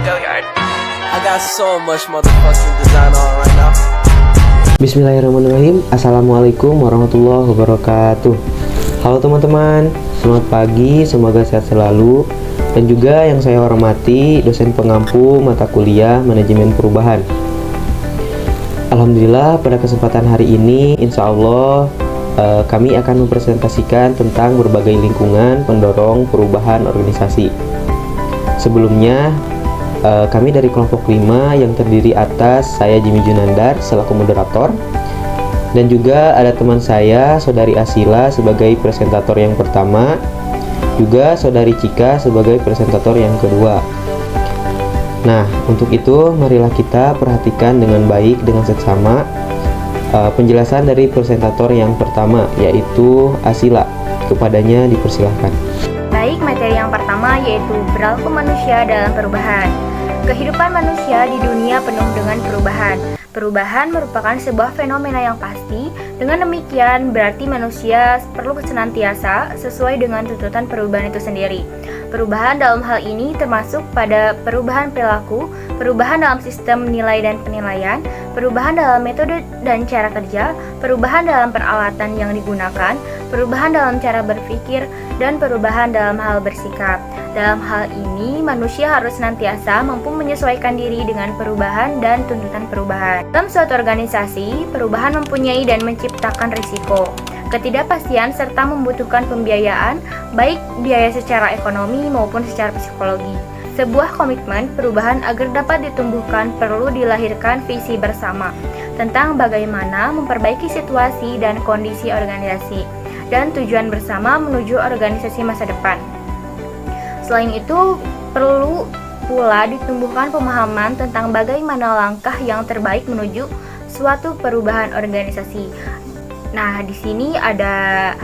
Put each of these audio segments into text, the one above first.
I got so much motherfucking design on right now. Bismillahirrahmanirrahim. Assalamualaikum warahmatullahi wabarakatuh. Halo teman-teman, selamat pagi, semoga sehat selalu. Dan juga yang saya hormati dosen pengampu mata kuliah manajemen perubahan. Alhamdulillah pada kesempatan hari ini insya Allah kami akan mempresentasikan tentang berbagai lingkungan pendorong perubahan organisasi. Sebelumnya kami dari kelompok 5 yang terdiri atas saya Jimmy Junandar selaku moderator, dan juga ada teman saya Saudari Asila sebagai presentator yang pertama, juga Saudari Cika sebagai presentator yang kedua. Nah, untuk itu marilah kita perhatikan dengan baik dengan seksama penjelasan dari presentator yang pertama, yaitu Asila. Kepadanya dipersilahkan. Baik, materi yang pertama yaitu perilaku manusia dalam perubahan. Kehidupan manusia di dunia penuh dengan perubahan. Perubahan merupakan sebuah fenomena yang pasti. Dengan demikian, berarti manusia perlu senantiasa sesuai dengan tuntutan perubahan itu sendiri. Perubahan dalam hal ini termasuk pada perubahan perilaku, perubahan dalam sistem nilai dan penilaian, perubahan dalam metode dan cara kerja, perubahan dalam peralatan yang digunakan, perubahan dalam cara berpikir, dan perubahan dalam hal bersikap. Dalam hal ini, manusia harus senantiasa mampu menyesuaikan diri dengan perubahan dan tuntutan perubahan. Dalam suatu organisasi, perubahan mempunyai dan menciptakan risiko, ketidakpastian, serta membutuhkan pembiayaan, baik biaya secara ekonomi maupun secara psikologi. Sebuah komitmen perubahan agar dapat ditumbuhkan perlu dilahirkan visi bersama tentang bagaimana memperbaiki situasi dan kondisi organisasi, dan tujuan bersama menuju organisasi masa depan. Selain itu, perlu pula ditumbuhkan pemahaman tentang bagaimana langkah yang terbaik menuju suatu perubahan organisasi. Nah, di sini ada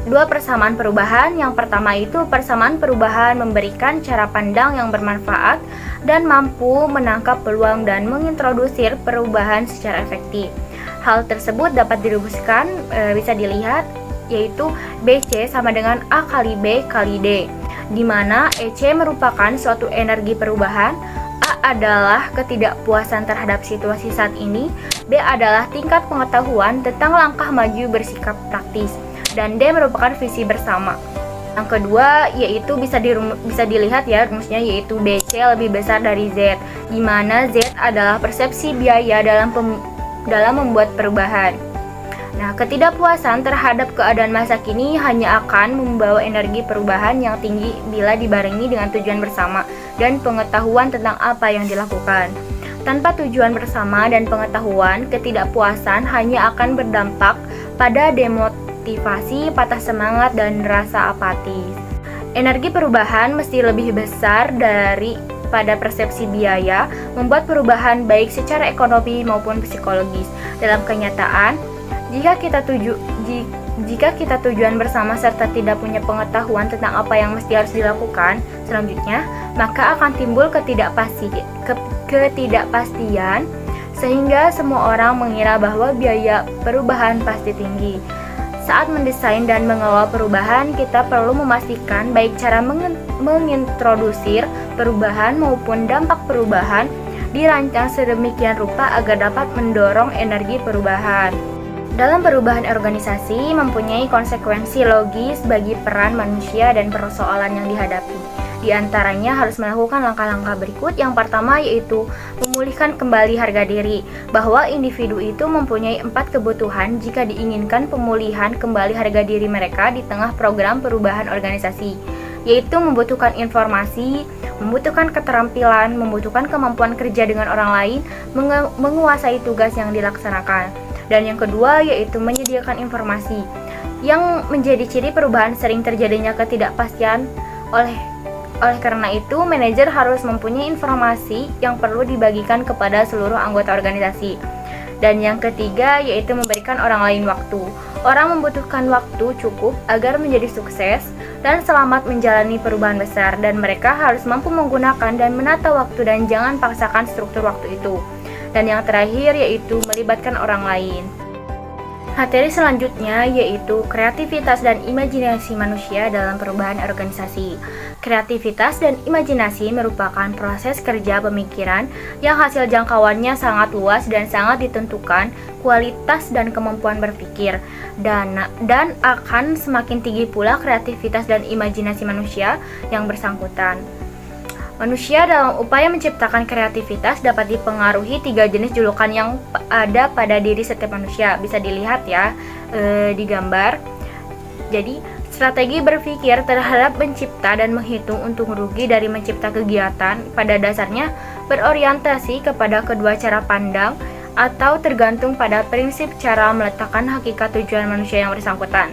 dua persamaan perubahan. Yang pertama itu persamaan perubahan memberikan cara pandang yang bermanfaat dan mampu menangkap peluang dan mengintrodusir perubahan secara efektif. Hal tersebut dapat dirumuskan, bisa dilihat, yaitu BC sama dengan A kali B kali D, di mana EC merupakan suatu energi perubahan, A adalah ketidakpuasan terhadap situasi saat ini, B adalah tingkat pengetahuan tentang langkah maju bersikap praktis, dan D merupakan visi bersama. Yang kedua yaitu bisa dilihat ya rumusnya, yaitu BC lebih besar dari Z, di mana Z adalah persepsi biaya dalam membuat perubahan. Nah, ketidakpuasan terhadap keadaan masa kini hanya akan membawa energi perubahan yang tinggi bila dibarengi dengan tujuan bersama dan pengetahuan tentang apa yang dilakukan. Tanpa tujuan bersama dan pengetahuan, ketidakpuasan hanya akan berdampak pada demotivasi, patah semangat, dan rasa apatis. Energi perubahan mesti lebih besar daripada persepsi biaya, membuat perubahan baik secara ekonomi maupun psikologis. Dalam kenyataan, jika kita tujuan bersama serta tidak punya pengetahuan tentang apa yang mesti harus dilakukan selanjutnya, maka akan timbul ketidakpastian sehingga semua orang mengira bahwa biaya perubahan pasti tinggi. Saat mendesain dan mengelola perubahan, kita perlu memastikan baik cara mengintrodusir perubahan maupun dampak perubahan dirancang sedemikian rupa agar dapat mendorong energi perubahan. Dalam perubahan organisasi mempunyai konsekuensi logis bagi peran manusia dan persoalan yang dihadapi. Di antaranya harus melakukan langkah-langkah berikut. Yang pertama yaitu memulihkan kembali harga diri, bahwa individu itu mempunyai 4 kebutuhan jika diinginkan pemulihan kembali harga diri mereka di tengah program perubahan organisasi, yaitu membutuhkan informasi, membutuhkan keterampilan, membutuhkan kemampuan kerja dengan orang lain, menguasai tugas yang dilaksanakan. Dan yang kedua yaitu menyediakan informasi. Yang menjadi ciri perubahan sering terjadinya ketidakpastian. Oleh karena itu, manajer harus mempunyai informasi yang perlu dibagikan kepada seluruh anggota organisasi. Dan yang ketiga yaitu memberikan orang lain waktu. Orang membutuhkan waktu cukup agar menjadi sukses dan selamat menjalani perubahan besar, dan mereka harus mampu menggunakan dan menata waktu dan jangan paksakan struktur waktu itu. Dan yang terakhir yaitu melibatkan orang lain. Materi selanjutnya yaitu kreativitas dan imajinasi manusia dalam perubahan organisasi. Kreativitas dan imajinasi merupakan proses kerja pemikiran yang hasil jangkauannya sangat luas dan sangat ditentukan kualitas dan kemampuan berpikir. Dan akan semakin tinggi pula kreativitas dan imajinasi manusia yang bersangkutan. Manusia dalam upaya menciptakan kreativitas dapat dipengaruhi 3 jenis julukan yang ada pada diri setiap manusia. Bisa dilihat ya di gambar. Jadi, strategi berpikir terhadap mencipta dan menghitung untung rugi dari mencipta kegiatan pada dasarnya berorientasi kepada kedua cara pandang atau tergantung pada prinsip cara meletakkan hakikat tujuan manusia yang bersangkutan.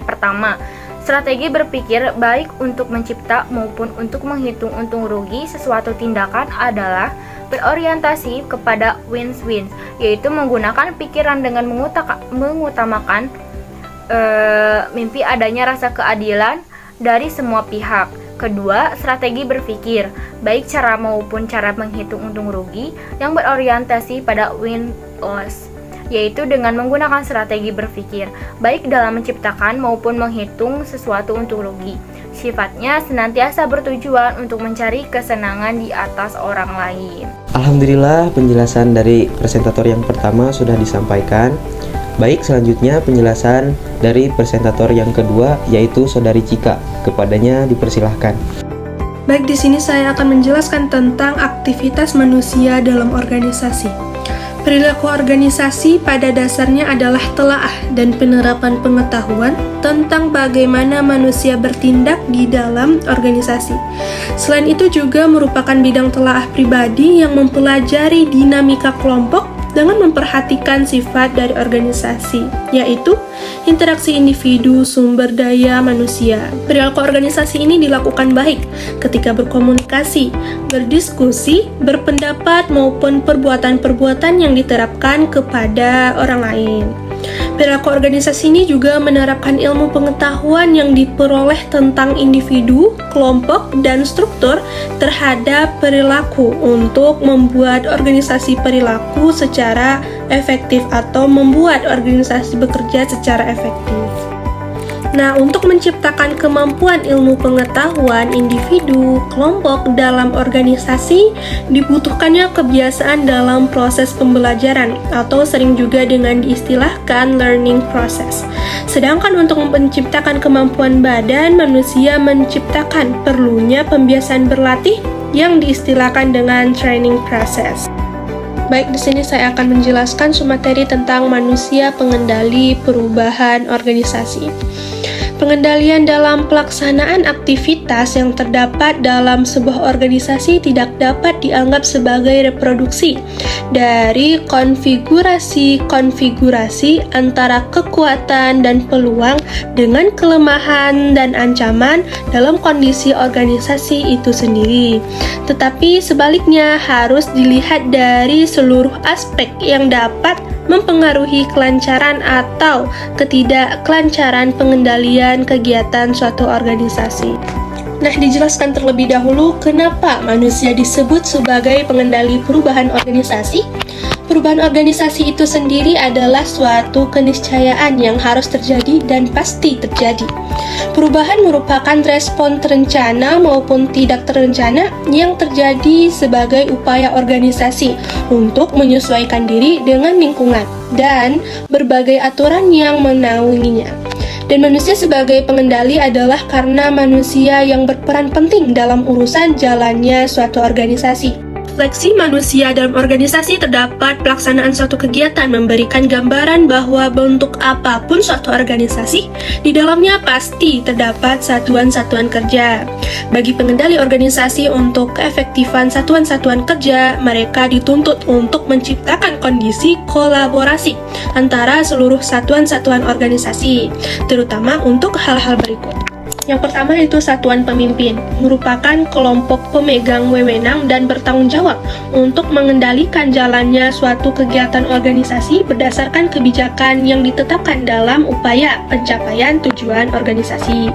Pertama, strategi berpikir baik untuk mencipta maupun untuk menghitung untung rugi sesuatu tindakan adalah berorientasi kepada win-win, yaitu menggunakan pikiran dengan mengutamakan mimpi adanya rasa keadilan dari semua pihak. Kedua, strategi berpikir baik cara maupun cara menghitung untung rugi yang berorientasi pada win-loss, yaitu dengan menggunakan strategi berpikir, baik dalam menciptakan maupun menghitung sesuatu untung rugi. Sifatnya senantiasa bertujuan untuk mencari kesenangan di atas orang lain. Alhamdulillah, penjelasan dari presentator yang pertama sudah disampaikan. Baik, selanjutnya penjelasan dari presentator yang kedua, yaitu Saudari Cika. Kepadanya dipersilahkan. Baik, di sini saya akan menjelaskan tentang aktivitas manusia dalam organisasi. Perilaku organisasi pada dasarnya adalah telaah dan penerapan pengetahuan tentang bagaimana manusia bertindak di dalam organisasi. Selain itu juga merupakan bidang telaah pribadi yang mempelajari dinamika kelompok dengan memperhatikan sifat dari organisasi, yaitu interaksi individu, sumber daya manusia. Perilaku organisasi ini dilakukan baik ketika berkomunikasi, berdiskusi, berpendapat, maupun perbuatan-perbuatan yang diterapkan kepada orang lain. Perilaku organisasi ini juga menerapkan ilmu pengetahuan yang diperoleh tentang individu, kelompok, dan struktur terhadap perilaku untuk membuat organisasi perilaku secara efektif atau membuat organisasi bekerja secara efektif. Nah, untuk menciptakan kemampuan ilmu pengetahuan individu, kelompok dalam organisasi, dibutuhkannya kebiasaan dalam proses pembelajaran atau sering juga dengan diistilahkan learning process. Sedangkan untuk menciptakan kemampuan badan, manusia menciptakan perlunya pembiasaan berlatih yang diistilahkan dengan training process. Baik, di sini saya akan menjelaskan sumateri tentang manusia pengendali perubahan organisasi. Pengendalian dalam pelaksanaan aktivitas yang terdapat dalam sebuah organisasi tidak dapat dianggap sebagai reproduksi dari konfigurasi-konfigurasi antara kekuatan dan peluang dengan kelemahan dan ancaman dalam kondisi organisasi itu sendiri. Tetapi sebaliknya harus dilihat dari seluruh aspek yang dapat mempengaruhi kelancaran atau ketidakkelancaran pengendalian kegiatan suatu organisasi. Nah, dijelaskan terlebih dahulu kenapa manusia disebut sebagai pengendali perubahan organisasi. Perubahan organisasi itu sendiri adalah suatu keniscayaan yang harus terjadi dan pasti terjadi. Perubahan merupakan respon terencana maupun tidak terencana yang terjadi sebagai upaya organisasi untuk menyesuaikan diri dengan lingkungan dan berbagai aturan yang menaunginya. Dan manusia sebagai pengendali adalah karena manusia yang berperan penting dalam urusan jalannya suatu organisasi. Refleksi manusia dalam organisasi terdapat pelaksanaan suatu kegiatan memberikan gambaran bahwa bentuk apapun suatu organisasi, di dalamnya pasti terdapat satuan-satuan kerja. Bagi pengendali organisasi untuk keefektifan satuan-satuan kerja, mereka dituntut untuk menciptakan kondisi kolaborasi antara seluruh satuan-satuan organisasi, terutama untuk hal-hal berikut. Yang pertama itu satuan pemimpin, merupakan kelompok pemegang wewenang dan bertanggung jawab untuk mengendalikan jalannya suatu kegiatan organisasi berdasarkan kebijakan yang ditetapkan dalam upaya pencapaian tujuan organisasi.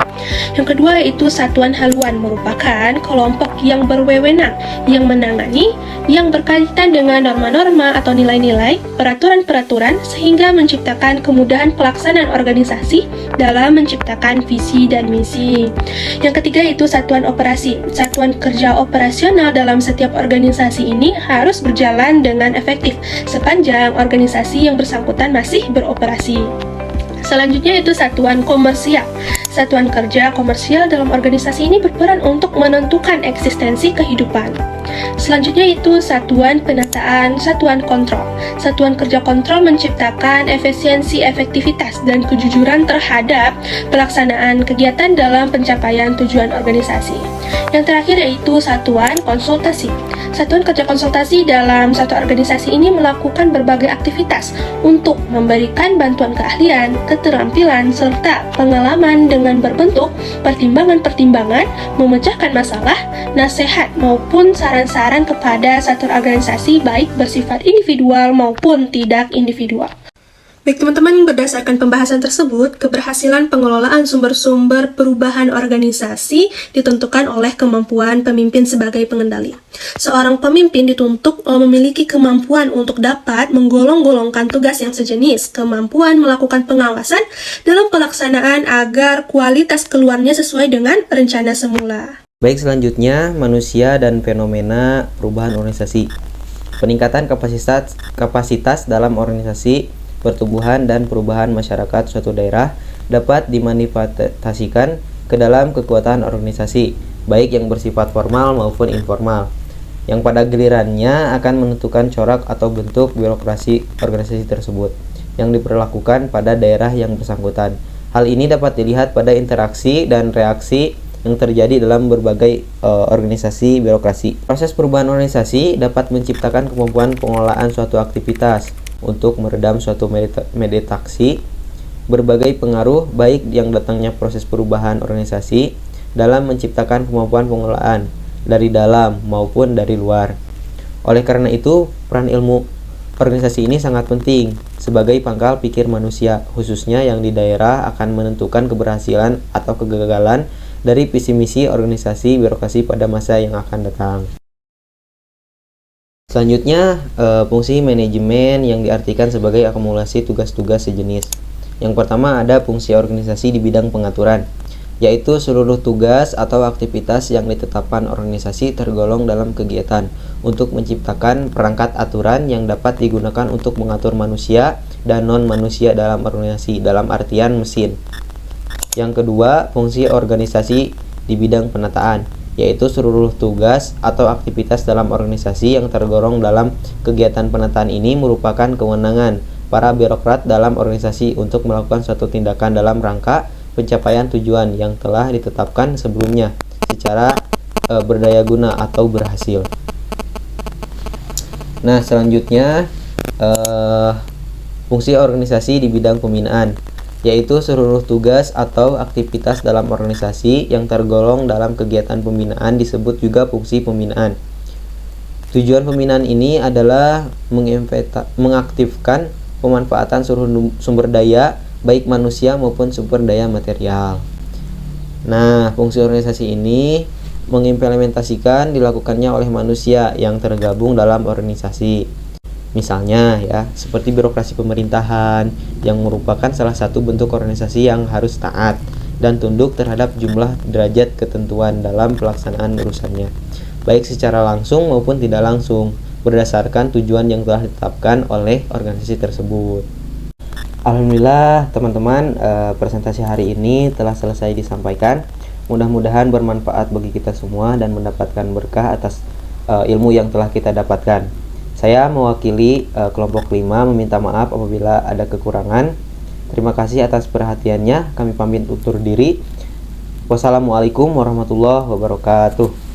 Yang kedua itu satuan haluan, merupakan kelompok yang berwewenang yang menangani yang berkaitan dengan norma-norma atau nilai-nilai, peraturan-peraturan sehingga menciptakan kemudahan pelaksanaan organisasi dalam menciptakan visi dan misi. Yang ketiga itu satuan operasi. Satuan kerja operasional dalam setiap organisasi ini harus berjalan dengan efektif sepanjang organisasi yang bersangkutan masih beroperasi. Selanjutnya itu satuan komersial. Satuan kerja komersial dalam organisasi ini berperan untuk menentukan eksistensi kehidupan. Selanjutnya itu satuan penataan, satuan kontrol. Satuan kerja kontrol menciptakan efisiensi, efektivitas, dan kejujuran terhadap pelaksanaan kegiatan dalam pencapaian tujuan organisasi. Yang terakhir yaitu satuan konsultasi. Satuan kerja konsultasi dalam satu organisasi ini melakukan berbagai aktivitas untuk memberikan bantuan keahlian, keterampilan, serta pengalaman dengan berbentuk pertimbangan-pertimbangan, memecahkan masalah, nasihat maupun saran-saran kepada satuan organisasi baik bersifat individual maupun tidak individual. Baik teman-teman, berdasarkan pembahasan tersebut, keberhasilan pengelolaan sumber-sumber perubahan organisasi ditentukan oleh kemampuan pemimpin sebagai pengendali. Seorang pemimpin dituntut memiliki kemampuan untuk dapat menggolong-golongkan tugas yang sejenis, kemampuan melakukan pengawasan dalam pelaksanaan agar kualitas keluarnya sesuai dengan rencana semula. Baik, selanjutnya manusia dan fenomena perubahan organisasi. Peningkatan kapasitas dalam organisasi, pertumbuhan dan perubahan masyarakat suatu daerah dapat dimanifestasikan ke dalam kekuatan organisasi, baik yang bersifat formal maupun informal, yang pada gilirannya akan menentukan corak atau bentuk birokrasi organisasi tersebut yang diperlakukan pada daerah yang bersangkutan. Hal ini dapat dilihat pada interaksi dan reaksi yang terjadi dalam berbagai organisasi birokrasi. Proses perubahan organisasi dapat menciptakan kemampuan pengelolaan suatu aktivitas untuk meredam suatu meditasi berbagai pengaruh baik yang datangnya proses perubahan organisasi dalam menciptakan kemampuan pengelolaan dari dalam maupun dari luar. Oleh karena itu, peran ilmu organisasi ini sangat penting sebagai pangkal pikir manusia, khususnya yang di daerah akan menentukan keberhasilan atau kegagalan dari visi misi organisasi birokrasi pada masa yang akan datang. Selanjutnya, fungsi manajemen yang diartikan sebagai akumulasi tugas-tugas sejenis. Yang pertama ada fungsi organisasi di bidang pengaturan, yaitu seluruh tugas atau aktivitas yang ditetapkan organisasi tergolong dalam kegiatan untuk menciptakan perangkat aturan yang dapat digunakan untuk mengatur manusia dan non-manusia dalam organisasi, dalam artian mesin. Yang kedua, fungsi organisasi di bidang penataan, yaitu seluruh tugas atau aktivitas dalam organisasi yang tergolong dalam kegiatan penataan ini merupakan kewenangan para birokrat dalam organisasi untuk melakukan suatu tindakan dalam rangka pencapaian tujuan yang telah ditetapkan sebelumnya secara berdaya guna atau berhasil. Nah, selanjutnya fungsi organisasi di bidang pembinaan, yaitu seluruh tugas atau aktivitas dalam organisasi yang tergolong dalam kegiatan pembinaan disebut juga fungsi pembinaan. Tujuan pembinaan ini adalah mengaktifkan pemanfaatan seluruh sumber daya baik manusia maupun sumber daya material. Nah, fungsi organisasi ini mengimplementasikan dilakukannya oleh manusia yang tergabung dalam organisasi. Misalnya ya, seperti birokrasi pemerintahan yang merupakan salah satu bentuk organisasi yang harus taat dan tunduk terhadap jumlah derajat ketentuan dalam pelaksanaan urusannya, baik secara langsung maupun tidak langsung, berdasarkan tujuan yang telah ditetapkan oleh organisasi tersebut. Alhamdulillah teman-teman, presentasi hari ini telah selesai disampaikan. Mudah-mudahan bermanfaat bagi kita semua dan mendapatkan berkah atas ilmu yang telah kita dapatkan. Saya mewakili kelompok 5 meminta maaf apabila ada kekurangan. Terima kasih atas perhatiannya. Kami pamit undur diri. Wassalamualaikum warahmatullahi wabarakatuh.